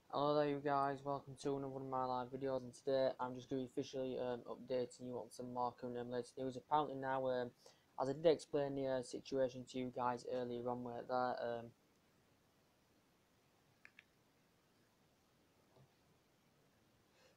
Hello there you guys, welcome to another one of my live videos, and today I'm just going to be officially updating you on some more current latest news. Apparently now, as I did explain the situation to you guys earlier on where there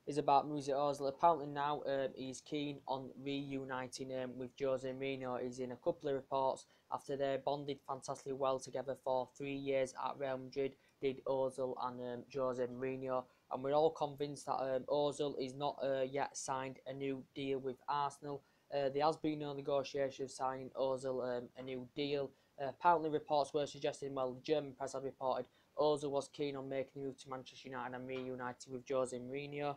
is about Mesut Ozil. Apparently now he's keen on reuniting with Jose Mourinho. He's in a couple of reports after they bonded fantastically well together for 3 years at Real Madrid, did Ozil and Jose Mourinho. And we're all convinced that Ozil is not yet signed a new deal with Arsenal. There has been no negotiation of signing Ozil a new deal. Apparently reports were suggesting, well, the German press had reported Ozil was keen on making a move to Manchester United and reuniting with Jose Mourinho.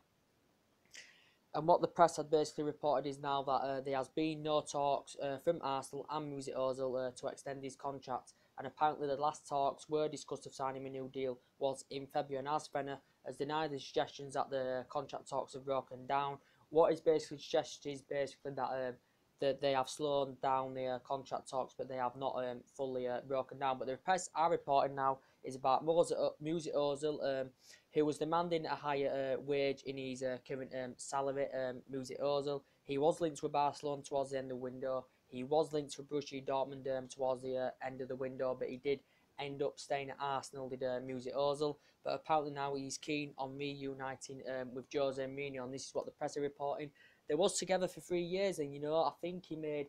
And what the press had basically reported is now that there has been no talks from Arsenal and Mesut Ozil to extend his contract. And apparently the last talks were discussed of signing a new deal was in February. And Arsene has denied the suggestions that the contract talks have broken down. What is basically suggested is basically that they have slowed down the contract talks, but they have not fully broken down. But the press are reporting now is about Mesut Ozil, who was demanding a higher wage in his current salary. Mesut Ozil, he was linked with Barcelona towards the end of the window. He was linked to Borussia Dortmund towards the end of the window, but he did end up staying at Arsenal, did Mesut Ozil. But apparently now he's keen on reuniting with Jose Mourinho, and this is what the press are reporting. They was together for 3 years, and I think he made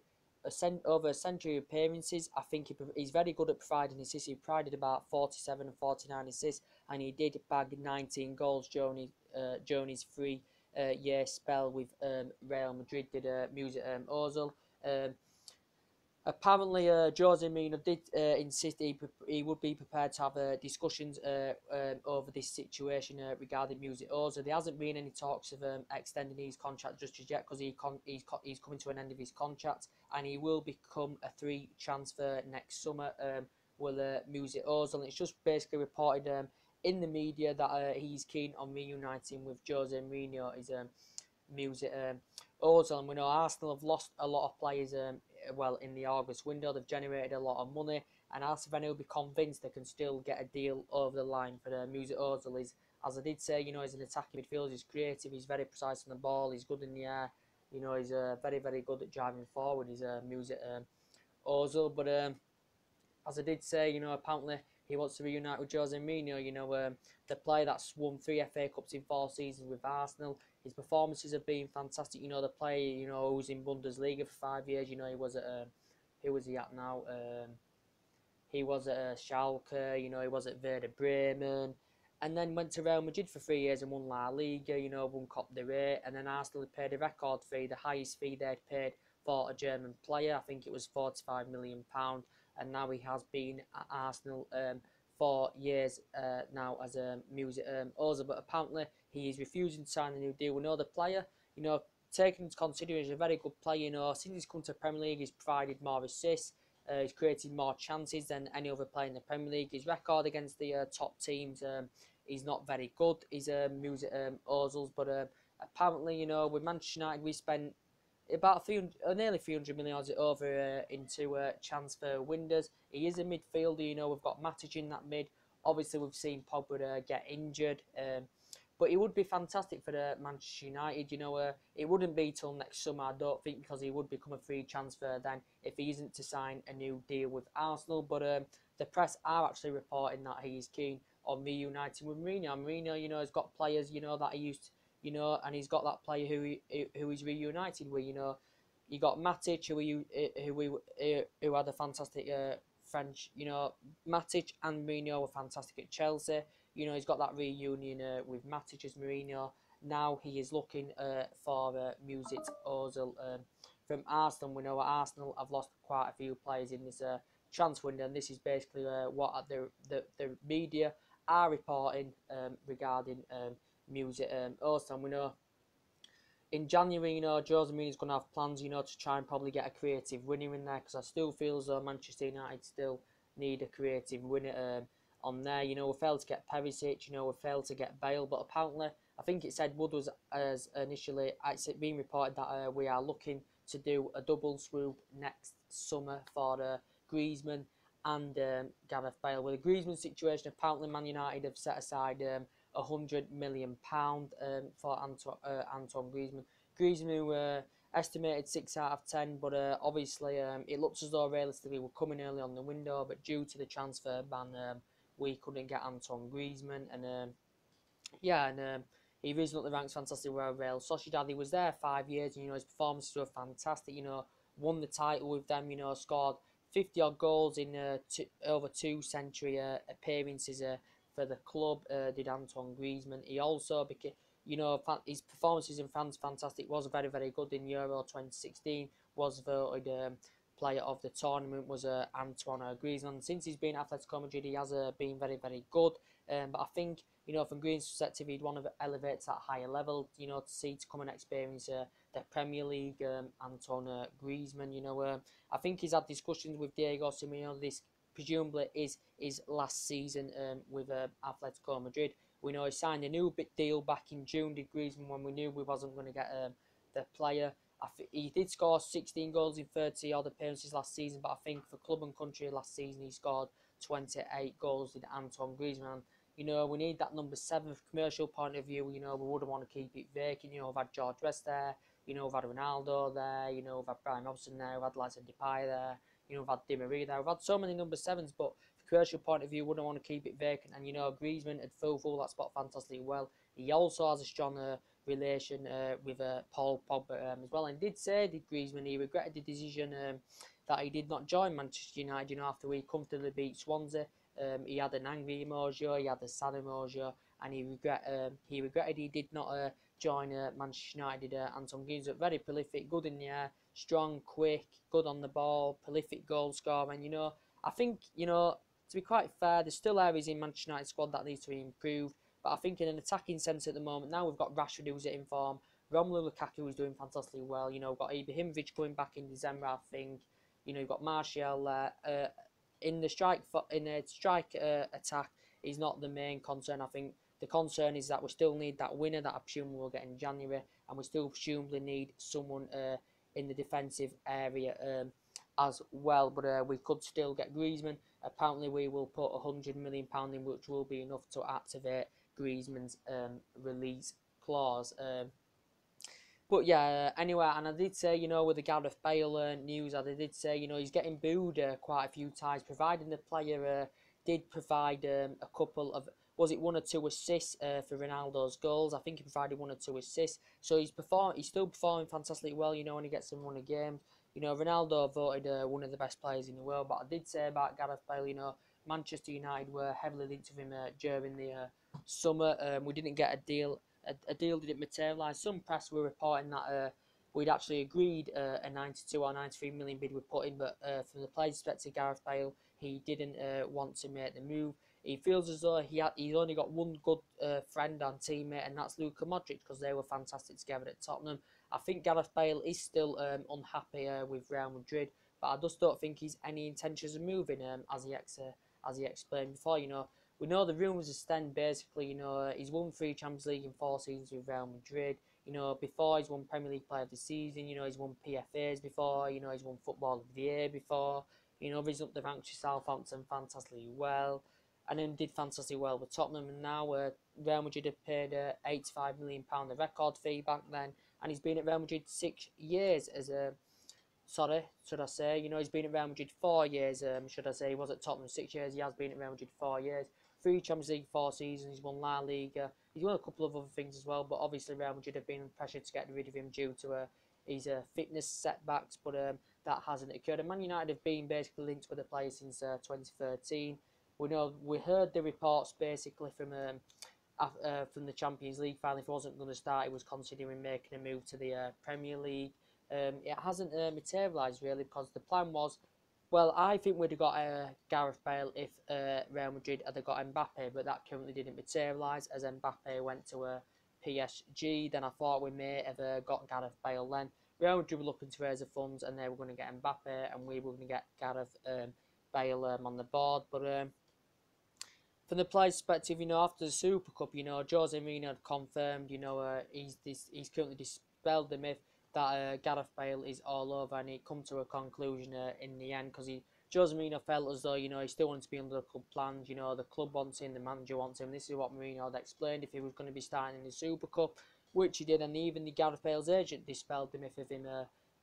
over a century of appearances. I think he's very good at providing assists. He provided about 47 and 49 assists, and he did bag 19 goals during his 3 year spell with Real Madrid, did Mesut Ozil. Um, Apparently, Jose Mourinho did insist he would be prepared to have discussions over this situation regarding Mesut Ozil. There hasn't been any talks of extending his contract just as yet because he's coming to an end of his contract, and he will become a free transfer next summer with Mesut Ozil. And it's just basically reported in the media that he's keen on reuniting with Jose Mourinho. Mesut Ozil, and we know Arsenal have lost a lot of players in the August window. They've generated a lot of money, and Arsenal will be convinced they can still get a deal over the line for Mesut Ozil. As I did say, he's an attacking midfielder, he's creative, he's very precise on the ball, he's good in the air, he's very, very good at driving forward, he's Mesut Ozil. But as I did say, apparently he wants to reunite with Jose Mourinho. The player that's won 3 FA Cups in 4 seasons with Arsenal. His performances have been fantastic. The player, who's in Bundesliga for 5 years. He was at, who was he at now? He was at Schalke. He was at Werder Bremen. And then went to Real Madrid for 3 years and won La Liga, won Copa del Rey. And then Arsenal paid a record fee, the highest fee they'd paid for a German player. I think it was £45 million. And now he has been at Arsenal 4 years now as a Mesut Ozil. But apparently he is refusing to sign a new deal. We know the player, taking into consideration, he's a very good player. Since he's come to the Premier League, he's provided more assists. He's created more chances than any other player in the Premier League. His record against the top teams is not very good. He's Mesut Ozil's, but apparently, with Manchester United, we spent about nearly 300 million over into transfer windows. He is a midfielder. We've got Matic in that mid. Obviously, we've seen Pogba get injured. But it would be fantastic for Manchester United. It wouldn't be till next summer, I don't think, because he would become a free transfer then if he isn't to sign a new deal with Arsenal. But the press are actually reporting that he is keen on reuniting with Mourinho. Mourinho, has got players, that he used to, and he's got that player who he's reunited with. You got Matic, who had a fantastic French. Matic and Mourinho were fantastic at Chelsea. He's got that reunion with Matic as Mourinho. Now he is looking for Mesut Ozil from Arsenal. We know Arsenal have lost quite a few players in this transfer window, and this is basically what the media are reporting regarding Mesut Ozil. We know in January, Jose Mourinho is going to have plans, to try and probably get a creative winner in there, because I still feel as though Manchester United still need a creative winner on there. We failed to get Perisic, we failed to get Bale, but apparently, I think it said Wood was as initially, it's been reported that we are looking to do a double swoop next summer for Griezmann and Gareth Bale. With the Griezmann situation, apparently Man United have set aside £100 million for Antoine Griezmann. Griezmann, who estimated 6 out of 10, but obviously it looks as though realistically we're coming early on the window, but due to the transfer ban, we couldn't get Antoine Griezmann, and yeah, and he risen up the ranks fantastic well. Real Sociedad, he was there 5 years, and his performances were fantastic. Won the title with them. Scored 50 odd goals in over 2 century appearances for the club. Did Antoine Griezmann? He also became, his performances in France fantastic. Was very very good in Euro 2016. Was voted player of the tournament. Was Antoine Griezmann. Since he's been at Atletico Madrid, he has been very very good. But I think, from Green's perspective, he'd want to elevate to that higher level, to see to come and experience the Premier League. Antoine Griezmann, I think he's had discussions with Diego Simeone. This presumably is his last season with Atletico Madrid. We know he signed a new big deal back in June, did Griezmann, when we knew we wasn't going to get the player. He did score 16 goals in 30 odd appearances last season, but I think for club and country last season he scored 28 goals, did Antoine Griezmann. We need that number 7 from commercial point of view. We wouldn't want to keep it vacant. We've had George West there. We've had Ronaldo there. We've had Brian Robson there. We've had Lasse Depay there. We've had Di Maria there. We've had so many number 7s, but from commercial point of view, wouldn't want to keep it vacant. And Griezmann had fulfilled that spot fantastically well. He also has a strong relation with Paul Pogba as well. And did Griezmann, he regretted the decision that he did not join Manchester United. After we comfortably beat Swansea. He had an angry emoji, he had a sad emoji, and he regretted he did not join Manchester United. Antoine Griezmann, very prolific, good in the air, strong, quick, good on the ball, prolific goal scorer. And I think to be quite fair, there's still areas in Manchester United squad that needs to be improved. But I think in an attacking sense at the moment, now we've got Rashford who's in form, Romelu Lukaku who's doing fantastically well. We've got Ibrahimovic coming back in December, I think. You've got Martial there. In the strike attack is not the main concern. I think the concern is that we still need that winner that I presume we'll get in January, and we still presumably need someone in the defensive area as well. But we could still get Griezmann. Apparently, we will put £100 million in, which will be enough to activate Griezmann's release clause. But yeah, anyway, and I did say, with the Gareth Bale news, I did say, he's getting booed quite a few times, providing the player did provide a couple of, was it 1 or 2 assists for Ronaldo's goals? I think he provided 1 or 2 assists. So he's still performing fantastically well, when he gets some run of games. Ronaldo voted one of the best players in the world, but I did say about Gareth Bale, Manchester United were heavily linked with him during the summer. We didn't get a deal. A deal didn't materialise. Some press were reporting that we'd actually agreed a 92 or 93 million bid we put in, but from the player's perspective, Gareth Bale, he didn't want to make the move. He feels as though he's only got one good friend and teammate, and that's Luka Modric, because they were fantastic together at Tottenham. I think Gareth Bale is still unhappy with Real Madrid, but I just don't think he's any intentions of moving, as he explained before. We know the rumours extend basically, he's won 3 Champions League in 4 seasons with Real Madrid. Before he's won Premier League Player of the Season, he's won PFAs before, he's won Football of the Year before, risen up the ranks with Southampton fantastically well, and then did fantastically well with Tottenham, and now Real Madrid have paid £85 million, the record fee back then, and he's been at Real Madrid 6 years as a, sorry, should I say, he's been at Real Madrid 4 years, should I say, he was at Tottenham 6 years, he has been at Real Madrid 4 years. 3 Champions League, 4 seasons. He's won La Liga. He's won a couple of other things as well. But obviously, Real Madrid have been under pressure to get rid of him due to his fitness setbacks. But that hasn't occurred. And Man United have been basically linked with the player since 2013. We heard the reports basically from the Champions League final. If he wasn't going to start, he was considering making a move to the Premier League. It hasn't materialised really, because the plan was, well, I think we'd have got Gareth Bale if Real Madrid had got Mbappe, but that currently didn't materialise as Mbappe went to PSG. Then I thought we may have got Gareth Bale then. Real Madrid were looking to raise the funds, and they were going to get Mbappe, and we were going to get Gareth Bale on the board. But from the player's perspective, after the Super Cup, Jose Mourinho had confirmed, he's currently dispelled the myth that Gareth Bale is all over, and he come to a conclusion in the end, because he Jose Mourinho felt as though, he still wanted to be under the club plans. The club wants him, the manager wants him. This is what Mourinho had explained if he was going to be starting in the Super Cup, which he did, and even the Gareth Bale's agent dispelled the myth of him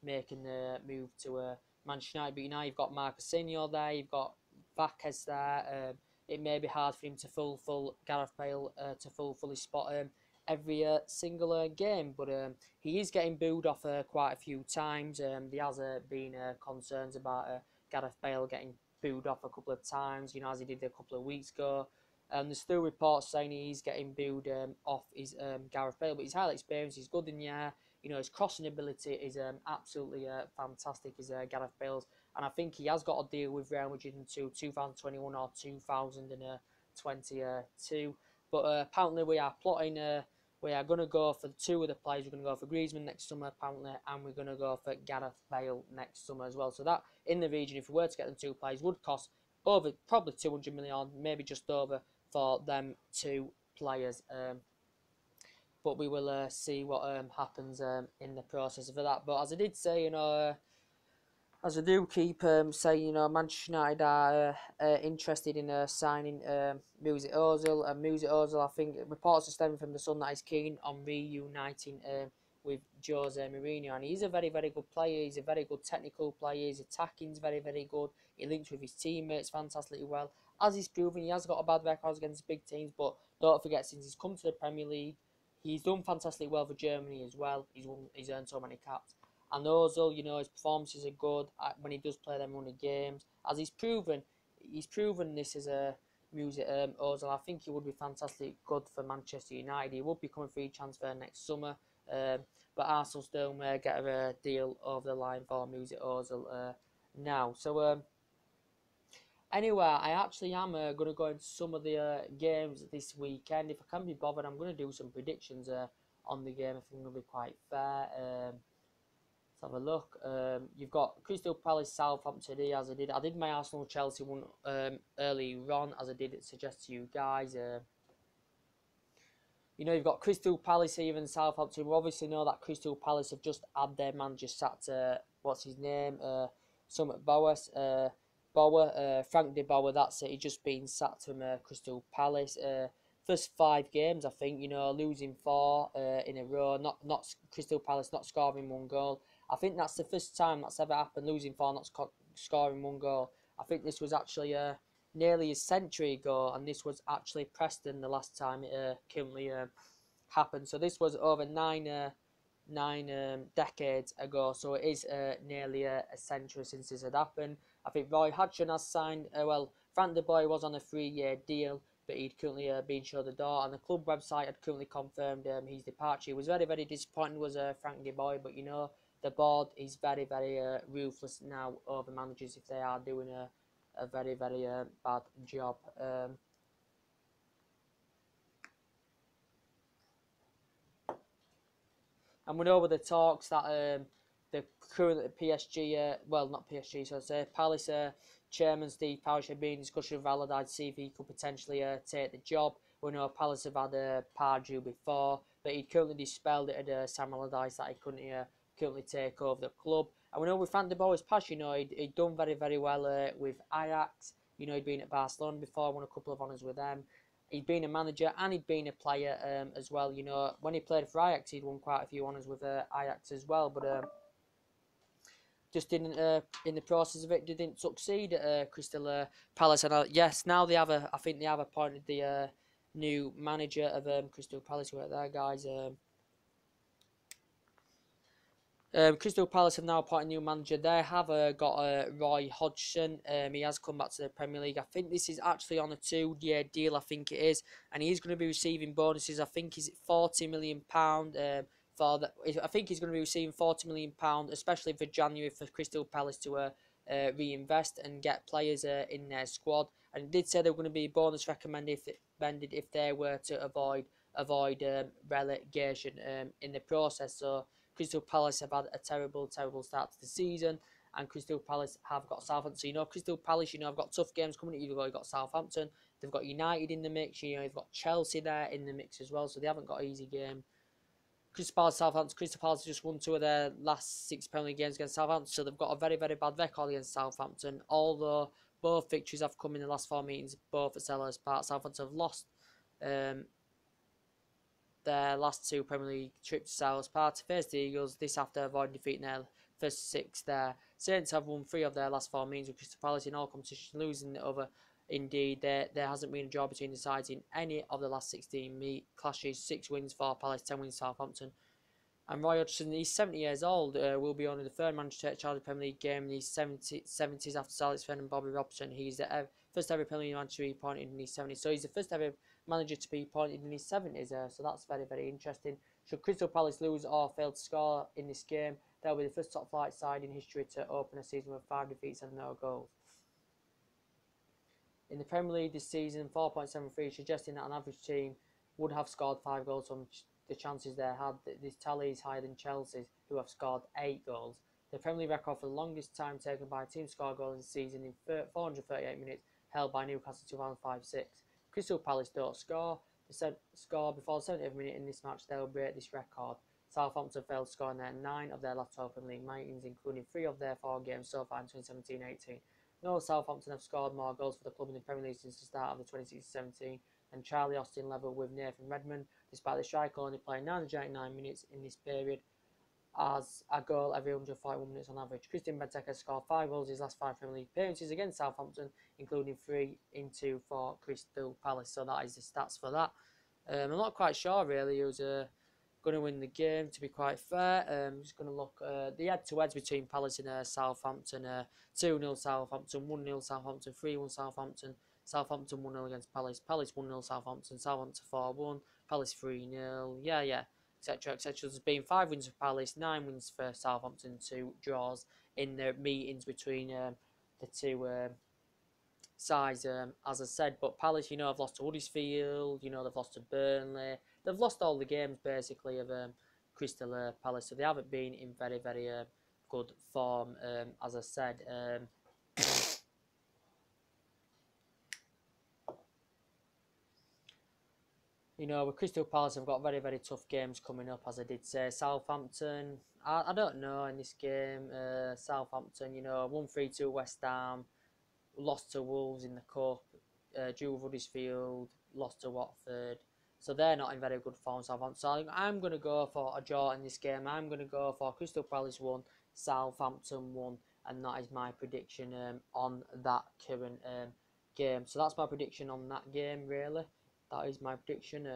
making the move to Manchester United. But now you've got Marcus there, you've got Vázquez there. It may be hard for him to fulfill Gareth Bale to fulfill his spot every single game, but he is getting booed off quite a few times. There has been concerns about Gareth Bale getting booed off a couple of times, as he did a couple of weeks ago. There's still reports saying he's getting booed off his Gareth Bale, but he's highly experienced, he's good in the air. His crossing ability is absolutely fantastic, is Gareth Bale's. And I think he has got a deal with Real Madrid until 2021 or 2022. But apparently we are plotting, we are going to go for two of the players. We're going to go for Griezmann next summer, apparently, and we're going to go for Gareth Bale next summer as well. So that, in the region, if we were to get them two players, would cost over probably 200 million, or maybe just over, for them two players. But we will see what happens in the process of that. But as I did say, as I do keep saying, Manchester United are interested in signing Mesut Ozil. And Mesut Ozil, I think, reports are stemming from the Sun that he's keen on reuniting with Jose Mourinho. And he's a very, very good player. He's a very good technical player. His attacking's very, very good. He links with his teammates fantastically well. As he's proven, he has got a bad record against big teams. But don't forget, since he's come to the Premier League, he's done fantastically well for Germany as well. He's earned so many caps. And Ozil, his performances are good when he does play them running games. As he's proven this as a Ozil. I think he would be fantastic good for Manchester United. He would be coming free transfer next summer. But Arsenal still may get a deal over the line for Mesut Ozil now. So anyway, I actually am going to go into some of the games this weekend. If I can be bothered, I'm going to do some predictions on the game. I think it'll be quite fair. Let's have a look. You've got Crystal Palace, Southampton today, as I did. I did my Arsenal Chelsea one early on, as I did suggest to you guys. You've got Crystal Palace here and Southampton. We obviously know that Crystal Palace have just had their manager sacked. What's his name? Summit Boas. Frank de Boer. That's it. He's just been sacked from Crystal Palace. First 5 games, I think, losing 4 in a row. Not Crystal Palace not scoring 1 goal. I think that's the first time that's ever happened, losing 4, not scoring 1 goal. I think this was actually nearly a century ago, and this was actually Preston the last time it currently happened. So this was over 9 decades ago, so it is nearly a century since this had happened. I think Roy Hodgson has signed, Frank de Boer was on a 3-year deal, but he'd currently been shown the door, and the club website had currently confirmed his departure. He was very, very disappointed, was Frank de Boer, but the board is very, very ruthless now over managers if they are doing a very, very bad job. And we know with the talks that the current PSG, well, not PSG, so I say Palace chairman Steve Parish had been in discussion with Allardyce to see if he could potentially take the job. We know Palace have had Pardew before, but he currently dispelled it at Sam Allardyce that he couldn't currently take over the club. And we know with Van der Boer's past, he'd done very, very well with Ajax. He'd been at Barcelona before, won a couple of honours with them. He'd been a manager and he'd been a player as well. When he played for Ajax, he'd won quite a few honours with Ajax as well. But just didn't, in the process of it, didn't succeed at Crystal Palace. And yes, now I think they have appointed the new manager of Crystal Palace. Right there, guys. Crystal Palace have now appointed a new manager. They have got Roy Hodgson. He has come back to the Premier League. I think this is actually on a 2-year deal, I think it is. And he's going to be receiving bonuses. I think he's £40 million for that. I think he's going to be receiving £40 million, especially for January, for Crystal Palace to reinvest and get players in their squad. And he did say there were going to be a bonus recommended if they were to avoid relegation in the process. So Crystal Palace have had a terrible, terrible start to the season, and Crystal Palace have got Southampton. So, Crystal Palace, have got tough games coming. You've got Southampton, they've got United in the mix. They've got Chelsea there in the mix as well. So they haven't got an easy game Crystal Palace, Southampton. Crystal Palace just won 2 of their last 6 Premier League games against Southampton, so they've got a very, very bad record against Southampton. Although both victories have come in the last 4 meetings, both at Selhurst Park. Southampton have lost um, their last 2 Premier League trips to Selhurst Park to face the Eagles. This after avoiding defeating their first 6 there. Saints have won 3 of their last 4 meetings with Crystal Palace in all competitions, losing the other. Indeed, there hasn't been a draw between the sides in any of the last 16 meet clashes. 6 wins for Palace, 10 wins Southampton. And Roy Hodgson, he's 70 years old, will be only the 3rd man to take charge of the Premier League game in his 70s after Alex Fenn and Bobby Robson. He's the first ever Premier League manager to be appointed in his 70s. So he's the first ever manager to be appointed in his 70s. So that's very, very interesting. Should Crystal Palace lose or fail to score in this game, they'll be the first top flight side in history to open a season with 5 defeats and no goals. In the Premier League this season, 4.73, suggesting that an average team would have scored 5 goals from the chances they had. This tally is higher than Chelsea's, who have scored 8 goals. The Premier League record for the longest time taken by a team to score a goal in the season in 438 minutes, held by Newcastle 2005-06. Crystal Palace don't score. They score before the 70th minute in this match, they'll break this record. Southampton failed to score in their 9 of their last 12 Premier League meetings, including 3 of their 4 games so far in 2017-18. No Southampton have scored more goals for the club in the Premier League since the start of the 2016-17, and Charlie Austin level with Nathan Redmond, despite the striker only playing 999 minutes in this period, as a goal every 141 minutes on average. Christian Benteke scored 5 goals in his last 5 Premier League appearances against Southampton, including 3 in 2 for Crystal Palace. So that is the stats for that. I'm not quite sure really who's going to win the game, to be quite fair. I'm just going to look the head-to-heads between Palace and Southampton. 2-0 Southampton, 1-0 Southampton, 3-1 Southampton. Southampton 1-0 against Palace. Palace 1-0 Southampton. Southampton 4-1. Palace 3-0. Yeah, etc. There's been 5 wins for Palace, 9 wins for Southampton, 2 draws in the meetings between the two sides, as I said. But Palace, have lost to Huddersfield, they've lost to Burnley. They've lost all the games, basically, of Crystal Palace. So they haven't been in very, very good form, as I said. With Crystal Palace, have got very, very tough games coming up, as I did say. Southampton, I don't know in this game. Southampton, won 3-2 West Ham, lost to Wolves in the Cup, drew with Huddersfield, lost to Watford. So they're not in very good form, Southampton. So I'm going to go for a draw in this game. I'm going to go for Crystal Palace 1, Southampton 1, and that is my prediction on that current game. So that's my prediction on that game, really. That is my prediction.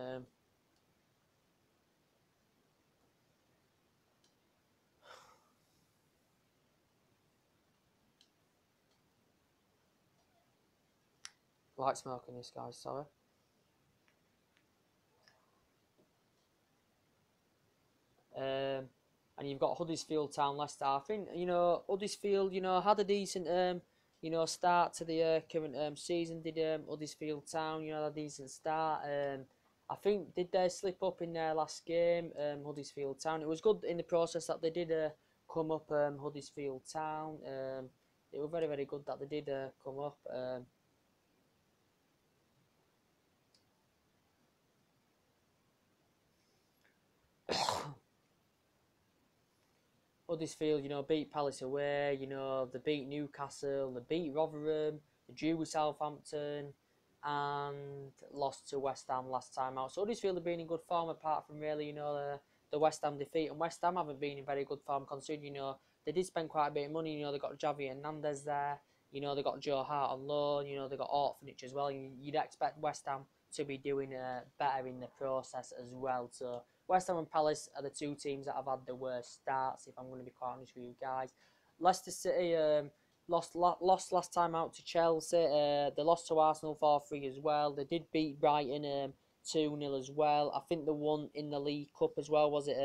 Light smoking this, guys, sorry. And you've got Huddersfield Town, Leicester. I think, Huddersfield, had a decent, start to the current season. Did Huddersfield Town, had a decent start. I think, did they slip up in their last game, Huddersfield Town? It was good in the process that they did come up, Huddersfield Town. It was very, very good that they did come up. Huddersfield, beat Palace away, they beat Newcastle, they beat Rotherham, they drew with Southampton, and lost to West Ham last time out. So Huddersfield have been in good form, apart from really, the West Ham defeat. And West Ham haven't been in very good form, considering, they did spend quite a bit of money. They got Javi Hernandez there, they got Joe Hart on loan, they got Orphanage as well. You'd expect West Ham to be doing better in the process as well. So West Ham and Palace are the 2 teams that have had the worst starts, if I'm going to be quite honest with you guys. Leicester City lost last time out to Chelsea. They lost to Arsenal 4-3 as well. They did beat Brighton 2-0 as well. I think they won in the League Cup as well. Was it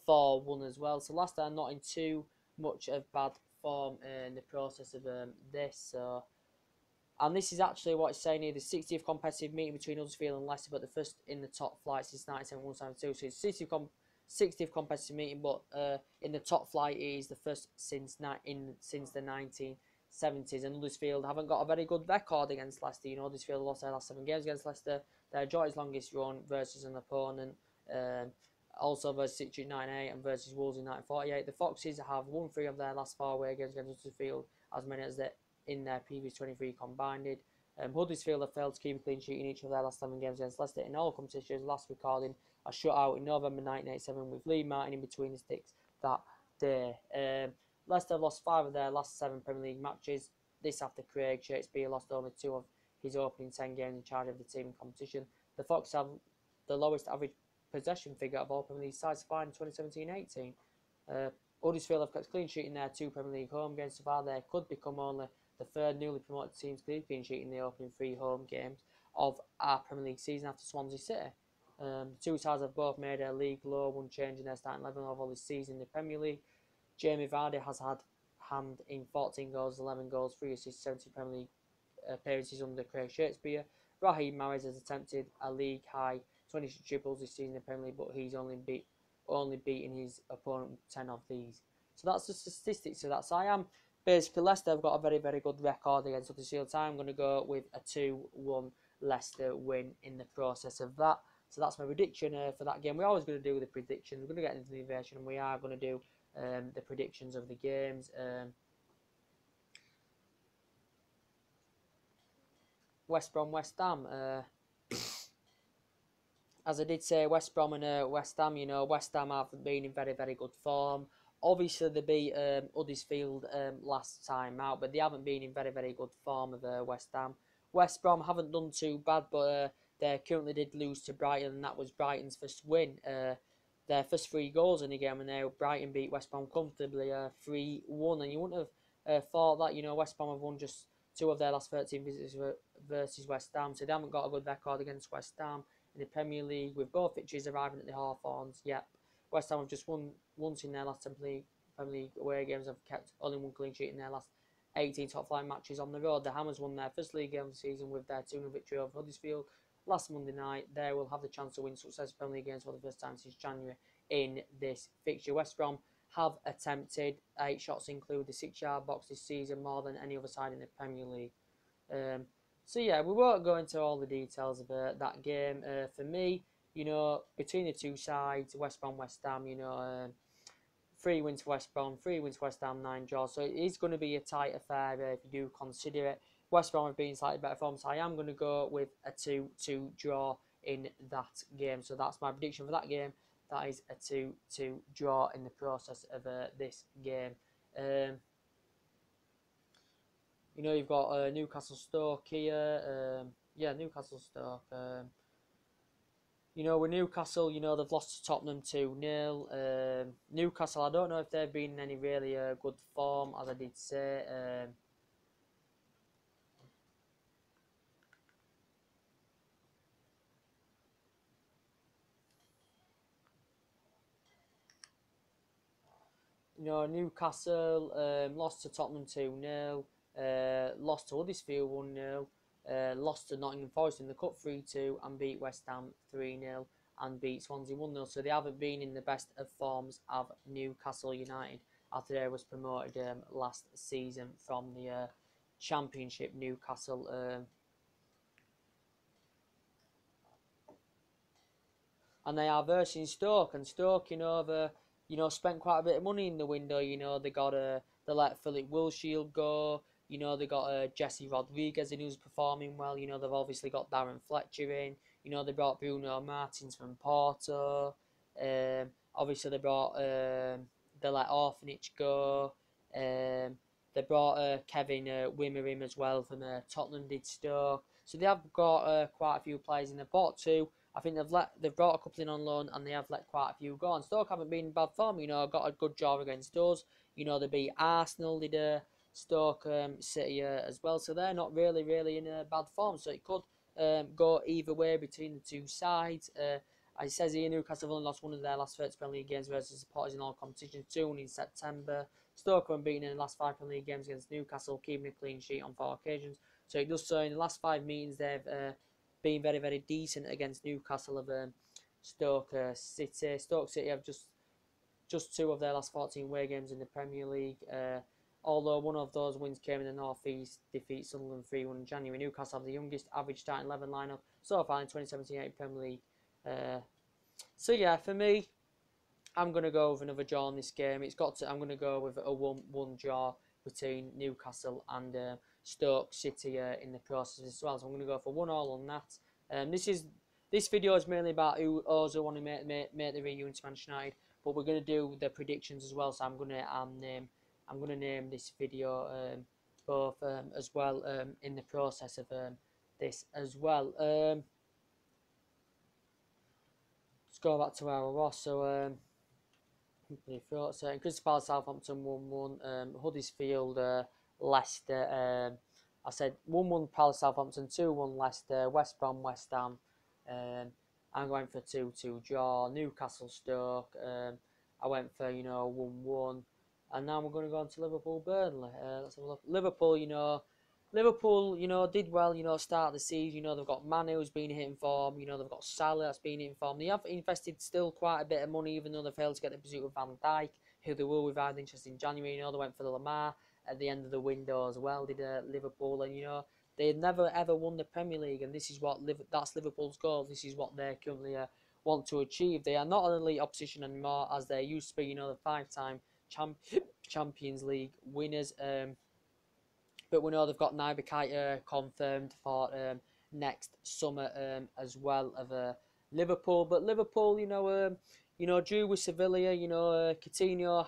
4-1 as well? So Leicester are not in too much of bad form in the process of this. And this is actually what it's saying here, the 60th competitive meeting between Huddersfield and Leicester, but the first in the top flight since 1971-72. So it's 60th competitive meeting, but in the top flight it is the first since the 1970s. And Huddersfield haven't got a very good record against Leicester. Huddersfield lost their last 7 games against Leicester. Their draw is longest run versus an opponent also versus City 98 and versus Wolves in 1948. The Foxes have won 3 of their last 4 away games against Huddersfield, as many as in their previous 23 combined. Huddersfield have failed to keep a clean sheet in each of their last 7 games against Leicester in all competitions, last recording a shutout in November 1987 with Lee Martin in between the sticks that day. Leicester have lost 5 of their last 7 Premier League matches. This after Craig Shakespeare lost only 2 of his opening 10 games in charge of the team in competition. The Fox have the lowest average possession figure of all Premier League sides so far in 2017-18. Huddersfield have kept a clean sheet in their 2 Premier League home games so far. They could become only the 3rd newly promoted team's clean sheet in the opening 3 home games of our Premier League season after Swansea City. The 2 sides have both made a league low, one change in their starting 11 overall this season in the Premier League. Jamie Vardy has had hand in 14 goals, 11 goals, 3 assists, 70 Premier League appearances under Craig Shakespeare. Raheem Mahrez has attempted a league high 20 triples this season in the Premier League, but he's only beaten his opponent 10 of these. So that's the statistics of that. So I am basically Leicester have got a very, very good record against Huddersfield. I'm going to go with a 2-1 Leicester win in the process of that. So that's my prediction for that game. We're always going to do the predictions. We're going to get into the invasion, and we are going to do the predictions of the games. West Brom, West Ham. As I did say, West Brom and West Ham, West Ham have been in very, very good form. Obviously, they beat Huddersfield last time out, but they haven't been in very, very good form of West Ham. West Brom haven't done too bad, but they currently did lose to Brighton, and that was Brighton's first win. Their first 3 goals in the game, and now Brighton beat West Brom comfortably 3-1. And you wouldn't have thought that, West Brom have won just 2 of their last 13 visits versus West Ham, so they haven't got a good record against West Ham in the Premier League, with both fixtures arriving at the Hawthorns. Yep, West Ham have just won once in their last Premier League away games, have kept only 1 clean sheet in their last 18 top-flight matches on the road. The Hammers won their first league game of the season with their 2-0 victory over Huddersfield last Monday night. They will have the chance to win successive Premier League games for the first time since January in this fixture. West Brom have attempted 8 shots, include the 6-yard box this season, more than any other side in the Premier League. So yeah, we won't go into all the details of that game. For me, between the 2 sides, West Brom, West Ham, 3 wins for West Brom, 3 wins for West Ham, 9 draws. So it is going to be a tight affair if you do consider it. West Brom have been slightly better form, so I am going to go with a 2-2 draw in that game. So that's my prediction for that game. That is a 2-2 draw in the process of this game. You've got Newcastle Stoke here. Newcastle Stoke. With Newcastle, they've lost to Tottenham 2-0. Newcastle, I don't know if they've been in any really good form, as I did say. Newcastle lost to Tottenham 2-0, lost to Huddersfield 1-0, lost to Nottingham Forest in the Cup 3-2, and beat West Ham 3-0, and beat Swansea 1-0. So they haven't been in the best of forms of Newcastle United after they was promoted last season from the Championship. Newcastle. And they are versing Stoke, and Stoke, spent quite a bit of money in the window. They got they let Philip Wilshere go. They got Jesse Rodriguez in, who's performing well. They've obviously got Darren Fletcher in. They brought Bruno Martins from Porto. Obviously they brought they let Orphanage go. They brought Kevin Wimmer in as well from Tottenham, did Stoke. So they have got quite a few players in the bought 2. I think they've brought a couple in on loan, and they have let quite a few go. And Stoke haven't been in bad form. Got a good job against us. They beat Arsenal, did Stoke City as well. So they're not really in a bad form. So it could go either way between the 2 sides. As it says here, Newcastle have only lost 1 of their last 30 Premier League games versus supporters in all competitions, 2 in September. Stoke have been beaten in the last 5 Premier League games against Newcastle, keeping a clean sheet on 4 occasions. So it does so in the last 5 meetings they've been very, very decent against Newcastle of Stoke City. Stoke City have just 2 of their last 14 away games in the Premier League. Although one of those wins came in the North East defeat Sunderland 3-1 in January. Newcastle have the youngest average starting 11 lineup so far in 2017-18 Premier League. So yeah, for me, I'm gonna go with another draw in this game. It's got to. I'm gonna go with a one draw between Newcastle and Stoke City in the process as well. So I'm gonna go for 1-1 on that. This video is mainly about who Ozil want to make the reunion to Manchester United, but we're gonna do the predictions as well. So I'm gonna name this video both as well in the process of this as well. Let's go back to where I was. So. So Crystal Palace, Southampton 1-1. Huddersfield, Leicester. I said 1-1 Palace, Southampton, 2-1 Leicester, West Brom, West Ham. I'm going for 2-2 draw. Newcastle, Stoke. I went for 1-1, and now we're going to go on to Liverpool, Burnley. Let's have a look. Liverpool, did well, start of the season. They've got Mane who's been hitting form. They've got Salah that's been hitting form. They have invested still quite a bit of money, even though they failed to get the pursuit of Van Dijk, who they will have interest in January. They went for the Lamar at the end of the window as well, did Liverpool. And, they had never ever won the Premier League, and this is that's Liverpool's goal. This is what they currently want to achieve. They are not an elite opposition anymore, as they used to be, the 5-time Champions League winners. But we know they've got Naby Keita confirmed for next summer as well of Liverpool. But Liverpool, drew with Sevilla. Coutinho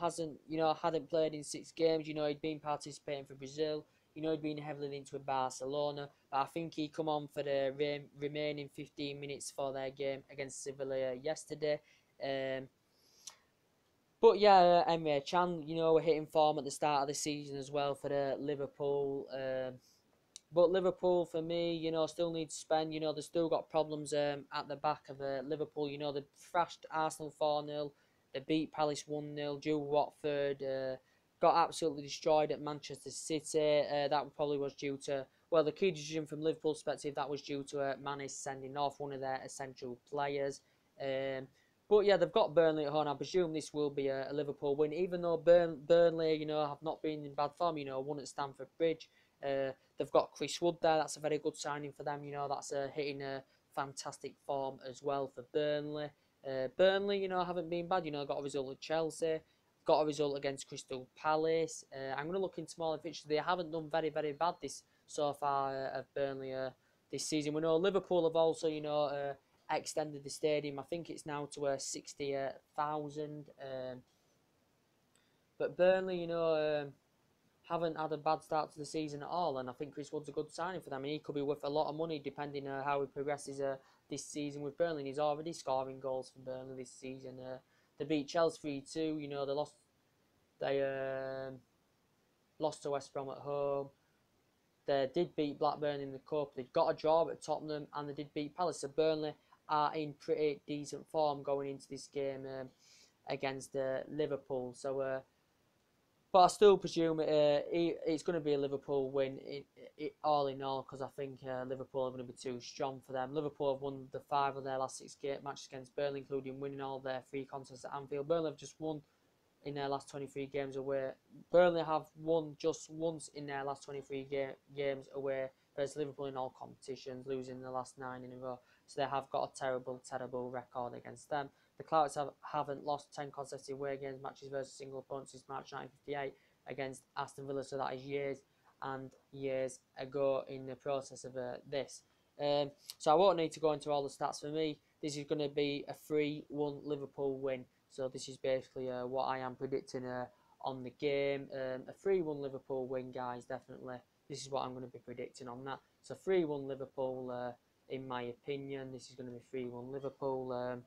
hadn't played in 6 games. He'd been participating for Brazil. He'd been heavily linked with Barcelona. But I think he come on for the remaining 15 minutes for their game against Sevilla yesterday. But yeah, Emre Can, we're hitting form at the start of the season as well for Liverpool. But Liverpool, for me, still need to spend. They've still got problems at the back of Liverpool. They thrashed Arsenal 4-0. They beat Palace 1-0. Drew Watford. Got absolutely destroyed at Manchester City. That probably was due to, well, the key decision from Liverpool's perspective, that was due to Mane sending off one of their essential players. But yeah, they've got Burnley at home. I presume this will be a Liverpool win, even though Burnley, have not been in bad form. Won at Stamford Bridge. They've got Chris Wood there. That's a very good signing for them. That's hitting a fantastic form as well for Burnley. Burnley, haven't been bad. Got a result at Chelsea. Got a result against Crystal Palace. I'm going to look into smaller fixtures. They haven't done very, very bad so far of Burnley this season. We know Liverpool have also, extended the stadium. I think it's now to 60,000. But Burnley, haven't had a bad start to the season at all, and I think Chris Wood's a good signing for them, and he could be worth a lot of money depending on how he progresses this season with Burnley. He's already scoring goals for Burnley this season. They beat Chelsea 3-2. They lost to West Brom at home. They did beat Blackburn in the Cup. They got a draw at Tottenham, and they did beat Palace. So Burnley are in pretty decent form going into this game against Liverpool. So, but I still presume it's going to be a Liverpool win all in all, because I think Liverpool are going to be too strong for them. Liverpool have won the 5 of their last 6 matches against Burnley, including winning all their 3 contests at Anfield. Burnley have just won in their last 23 games away. Burnley have won just once in their last 23 games away versus Liverpool in all competitions, losing the last 9 in a row. So they have got a terrible, terrible record against them. The Clouds haven't lost 10 consecutive away games matches versus single opponents since March 1958 against Aston Villa. So that is years and years ago in the process of this. So I won't need to go into all the stats. For me, this is going to be a 3-1 Liverpool win. So this is basically what I am predicting on the game. A 3-1 Liverpool win, guys, definitely. This is what I'm going to be predicting on that. So 3-1 Liverpool, in my opinion. This is going to be 3-1 Liverpool.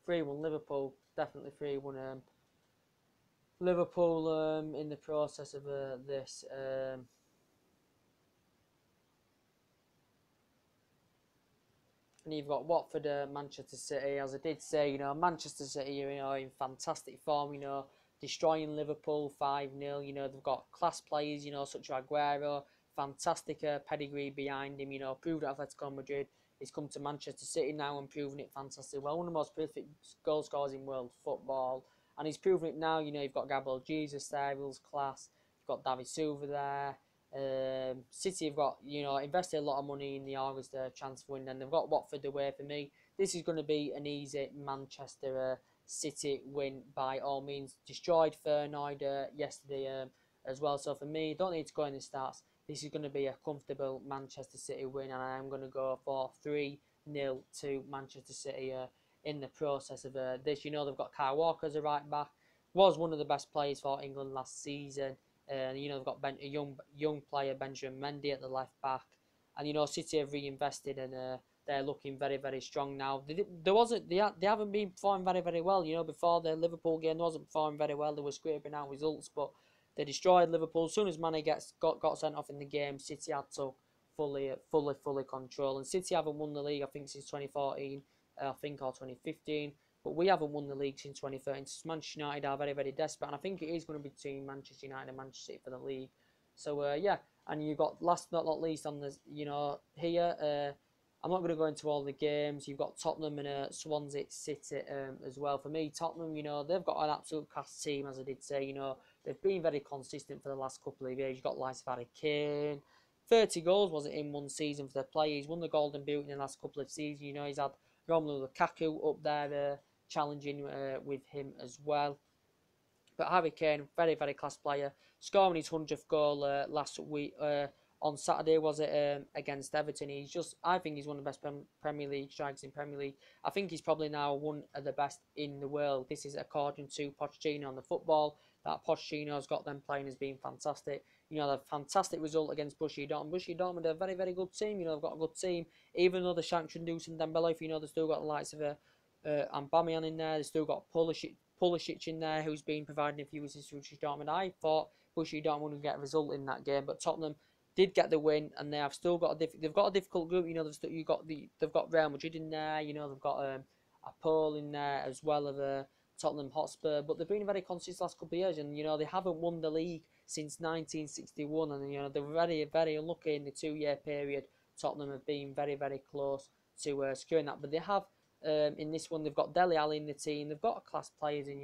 3-1 Liverpool, definitely 3-1 Liverpool in the process of this. And you've got Watford, Manchester City. As I did say, Manchester City are in fantastic form, destroying Liverpool 5-0. They've got class players, such as Aguero, fantastic pedigree behind him, proved at Atletico Madrid. He's come to Manchester City now and proven it fantastically well. One of the most prolific goal scorers in world football. And he's proven it now, you've got Gabriel Jesus there, Will's class. got David Silva there. City have got, invested a lot of money in the August transfer window, and they've got Watford away. For me, this is going to be an easy Manchester City win by all means. Destroyed Feyenoord yesterday as well. So for me, don't need to go in the stats. This is going to be a comfortable Manchester City win, and I am going to go for 3-0 to Manchester City in the process of this. They've got Kyle Walker as a right back. Was one of the best players for England last season. They've got a young player, Benjamin Mendy, at the left back. And, City have reinvested, and they're looking very, very strong now. They haven't been performing very, very well. Before the Liverpool game, they wasn't performing very well. They were scraping out results, but they destroyed Liverpool. As soon as Mane got sent off in the game, City had to fully control. And City haven't won the league, I think, since 2014, or 2015. But we haven't won the league since 2013. Manchester United are very, very desperate. And I think it is going to be between Manchester United and Manchester City for the league. So, yeah. And you've got, last but not least, on the, here, I'm not going to go into all the games. You've got Tottenham and Swansea City as well. For me, Tottenham, they've got an absolute class team, as I did say. They've been very consistent for the last couple of years. You've got likes of Harry Kane. 30 goals, was it, in one season for the player. He's won the Golden Boot in the last couple of seasons. He's had Romelu Lukaku up there challenging with him as well. But Harry Kane, very, very class player, scoring his 100th goal last week on Saturday, was it, against Everton. I think he's one of the best Premier League strikers in Premier League. I think he's probably now one of the best in the world. This is according to Pochettino on the football. That Pochettino's got them playing as being fantastic. The fantastic result against Borussia Dortmund. Borussia Dortmund are a very, very good team. They've got a good team. Even though the Shakhtar Donetsk and Dembele, they've still got the likes of Aubameyang in there. They've still got Pulisic in there, who's been providing a few assists to Borussia Dortmund. I thought Borussia Dortmund would get a result in that game, but Tottenham did get the win, and they have still got they've got a difficult group. They've got Real Madrid in there. They've got a Pole in there as well of Tottenham Hotspur, but they've been very consistent last couple of years, and they haven't won the league since 1961, and they're very, very unlucky in the 2-year period. Tottenham have been very, very close to securing that, but they have. In this one, they've got Dele Alli in the team. They've got class players in.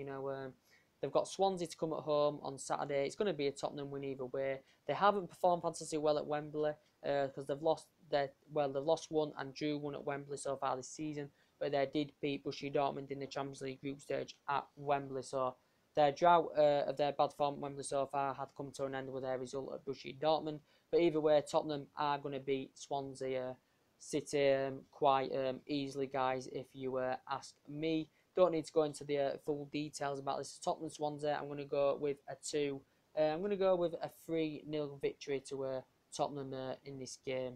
They've got Swansea to come at home on Saturday. It's going to be a Tottenham win either way. They haven't performed fantastically well at Wembley because they've lost one and drew one at Wembley so far this season. But they did beat Borussia Dortmund in the Champions League group stage at Wembley. So their drought of their bad form at Wembley so far had come to an end with their result at Borussia Dortmund. But either way, Tottenham are going to beat Swansea City quite easily, guys, if you ask me. Don't need to go into the full details about this. Tottenham Swansea, I'm going to go with a 2. I'm going to go with a 3-0 victory to Tottenham in this game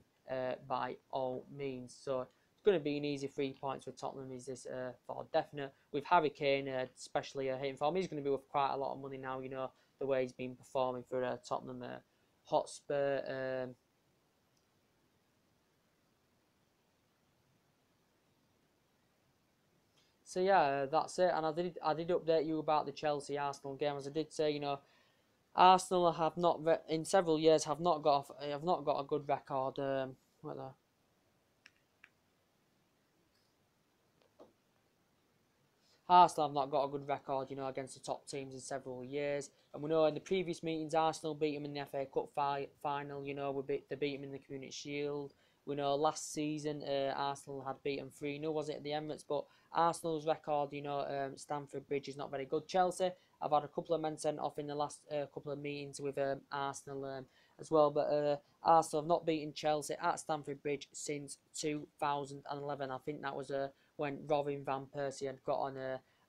by all means. So it's going to be an easy 3 points for Tottenham, is this for definite. With Harry Kane especially hitting form, he's going to be worth quite a lot of money now, the way he's been performing for Tottenham Hotspur. So yeah, that's it. And I did update you about the Chelsea Arsenal game, as I did say. Arsenal have not in several years have not got a good record. Arsenal have not got a good record, against the top teams in several years. And we know in the previous meetings, Arsenal beat them in the FA Cup final. They beat them in the Community Shield. We know last season Arsenal had beaten 3-0, was it, at the Emirates? But Arsenal's record, Stamford Bridge is not very good. Chelsea, I've had a couple of men sent off in the last couple of meetings with Arsenal as well. But Arsenal have not beaten Chelsea at Stamford Bridge since 2011. I think that was when Robin Van Persie had got on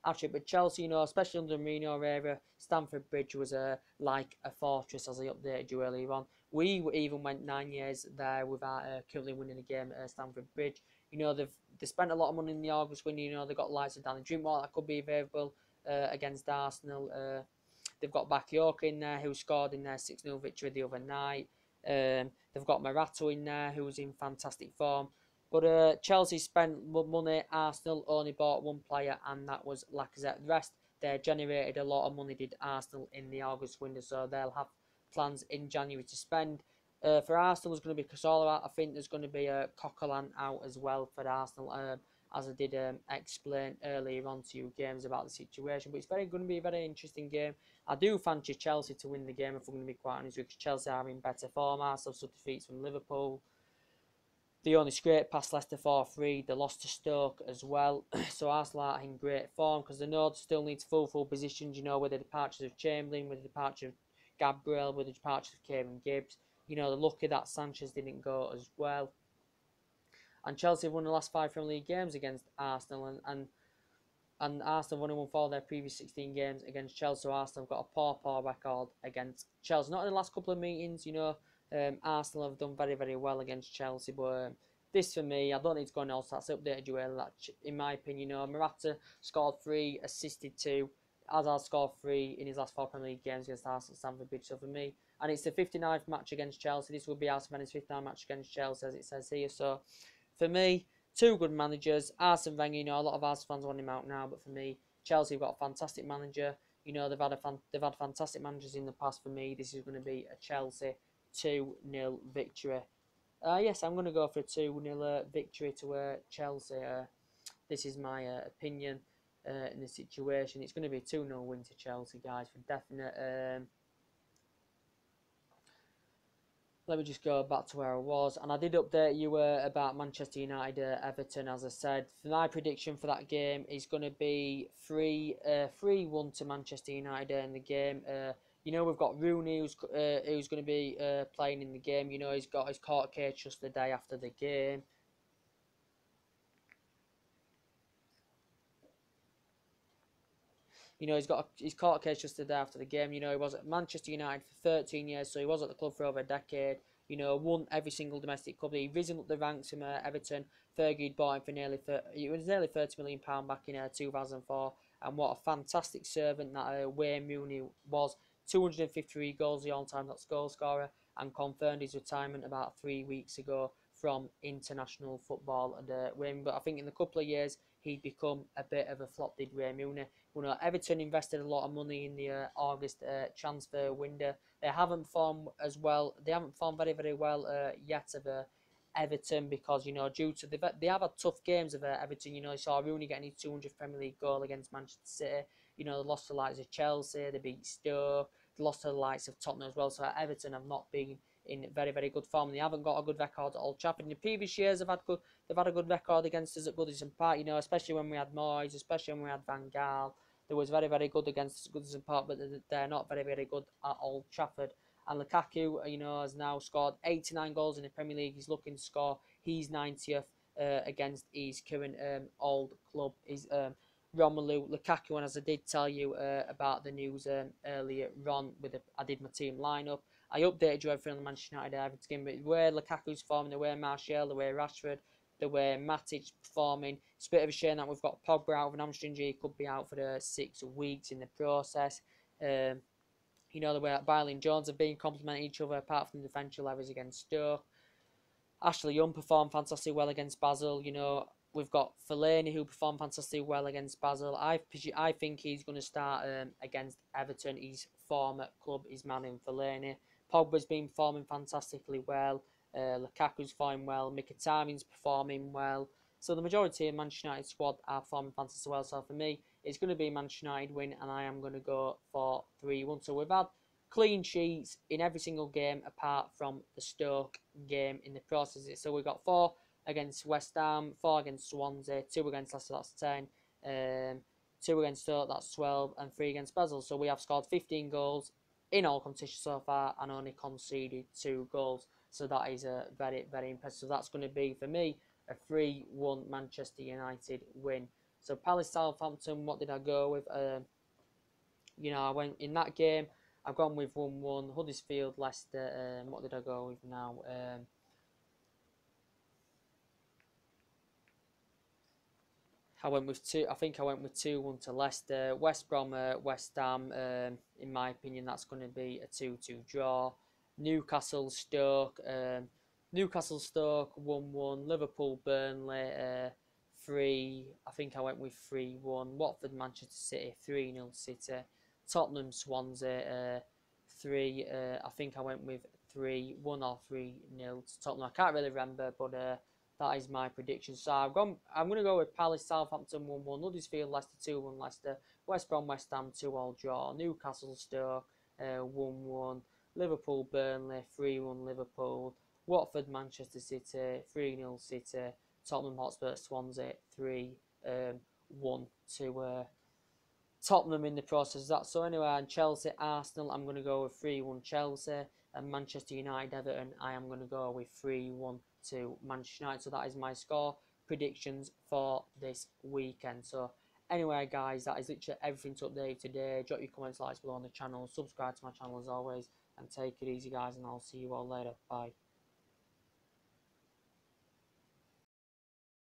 hat-trick. But Chelsea, especially under Mourinho era, Stamford Bridge was like a fortress, as I updated you earlier on. We even went 9 years there without currently winning a game at Stamford Bridge. They spent a lot of money in the August window. They've got lights of Danny Drinkwater that could be available against Arsenal. They've got Bakayoko in there, who scored in their 6-0 victory the other night. They've got Marato in there, who's in fantastic form. But Chelsea spent money. Arsenal only bought one player, and that was Lacazette. The rest, they generated a lot of money, did Arsenal, in the August window, so they'll have plans in January to spend. For Arsenal, there's going to be Cazorla out. I think there's going to be Coquelin out as well for Arsenal. as I did explain earlier on to you games about the situation. But it's going to be a very interesting game. I do fancy Chelsea to win the game, if I'm going to be quite honest, because Chelsea are in better form. Arsenal suffered defeats from Liverpool. They only scraped past Leicester 4-3. They lost to Stoke as well. So Arsenal are in great form because they know they still need full positions, with the departures of Chamberlain, with the departure of Gabriel, with the departure of Kieran Gibbs. They're lucky that Sanchez didn't go as well. And Chelsea have won the last 5 Premier League games against Arsenal, and Arsenal have only won 4 of their previous 16 games against Chelsea. So Arsenal have got a poor record against Chelsea. Not in the last couple of meetings, Arsenal have done very well against Chelsea, but this for me, I don't need to go on all stats. I updated you earlier that, in my opinion, Morata scored 3, assisted 2. Hazard scored 3 in his last 4 Premier League games against Arsenal, Stamford Bridge. So for me, and it's the 59th match against Chelsea. This will be Arsenal Wenger's 59th match against Chelsea, as it says here. So for me, 2 good managers. Arsene Wenger, a lot of Arsenal fans want him out now, but for me, Chelsea have got a fantastic manager. They've had fantastic managers in the past. For me, this is going to be a Chelsea 2-0 victory. Yes, I'm going to go for a 2-0 victory to Chelsea. This is my opinion in the situation. It's going to be a 2-0 win to Chelsea, guys, for definite. Let me just go back to where I was. And I did update you about Manchester United Everton, as I said. My prediction for that game is going to be 3-1 to Manchester United in the game. We've got Rooney who's going to be playing in the game. He's got his court case just the day after the game. He's got his court case just the day after the game. He was at Manchester United for 13 years, so he was at the club for over a decade. Won every single domestic club. He risen up the ranks from Everton. Fergie bought him for nearly £30 million back in 2004. And what a fantastic servant that Wayne Rooney was. 253 goals, the all-time goal scorer, and confirmed his retirement about 3 weeks ago from international football. And but I think in a couple of years he'd become a bit of a flop, did Wayne Rooney. Everton invested a lot of money in the August transfer window. They haven't performed as well. They haven't performed very well yet of Everton because due to they have had tough games of Everton. You saw Rooney getting his 200th Premier League goal against Manchester City. They lost to the likes of Chelsea. They beat Stoke. They lost to the likes of Tottenham as well. So Everton have not been in very good form. They haven't got a good record at Old Trafford. In the previous years, they've had a good record against us at Goodison Park. Especially when we had Moyes, especially when we had Van Gaal. They was very good against us at Goodison Park, but they're not very good at Old Trafford. And Lukaku, has now scored 89 goals in the Premier League. He's looking to score his 90th against his current old club. Romelu Lukaku, and as I did tell you about the news earlier on, I did my team lineup. I updated you everything on the Manchester United Everton game, but the way Lukaku's forming, the way Martial, the way Rashford, the way Matic performing, it's a bit of a shame that we've got Pogba out of an hamstring injury. He could be out for 6 weeks in the process. The way that Bailey and Jones have been complementing each other apart from the defensive errors against Stoke. Ashley Young performed fantastically well against Basel. We've got Fellaini who performed fantastically well against Basel. I think he's going to start against Everton. His former club is Manuel Fellaini. Pogba's been performing fantastically well. Lukaku's performing well. Mkhitaryan's performing well. So the majority of Manchester United squad are performing fantastically well. So for me, it's going to be a Manchester United win, and I am going to go for 3-1. So we've had clean sheets in every single game apart from the Stoke game in the process. So we've got 4 against West Ham, 4 against Swansea, 2 against Leicester, that's 10, 2 against Stoke, that's 12, and 3 against Basel. So we have scored 15 goals in all competitions so far and only conceded 2 goals. So that is very impressive. So that's going to be, for me, a 3-1 Manchester United win. So Palace Southampton, what did I go with? I went in that game. I've gone with 1-1. Huddersfield, Leicester. What did I go with now? I went with 2. I think I went with 2-1 to Leicester. West Brom, West Ham. In my opinion, that's going to be a 2-2 draw. Newcastle, Stoke. Newcastle, Stoke 1-1. Liverpool, Burnley 3. I think I went with 3-1. Watford, Manchester City 3-0 City. Tottenham, Swansea 3. I think I went with 3-1 or 3-0 to Tottenham. I can't really remember, but That is my prediction. So I'm going to go with Palace, Southampton 1-1, Huddersfield, Leicester 2-1, Leicester, West Brom, West Ham 2-all draw, Newcastle, Stoke 1-1, Liverpool, Burnley 3-1, Liverpool, Watford, Manchester City 3-0 City, Tottenham Hotspur, Swansea 3-1 to Tottenham in the process of that. So anyway, and Chelsea, Arsenal, I'm going to go with 3-1 Chelsea. And Manchester United, Everton, I am going to go with 3-1 to Manchester United. So that is my score predictions for this weekend. So anyway, guys, that is literally everything to update today. Drop your comments, likes below on the channel. Subscribe to my channel as always. And take it easy, guys. And I'll see you all later. Bye.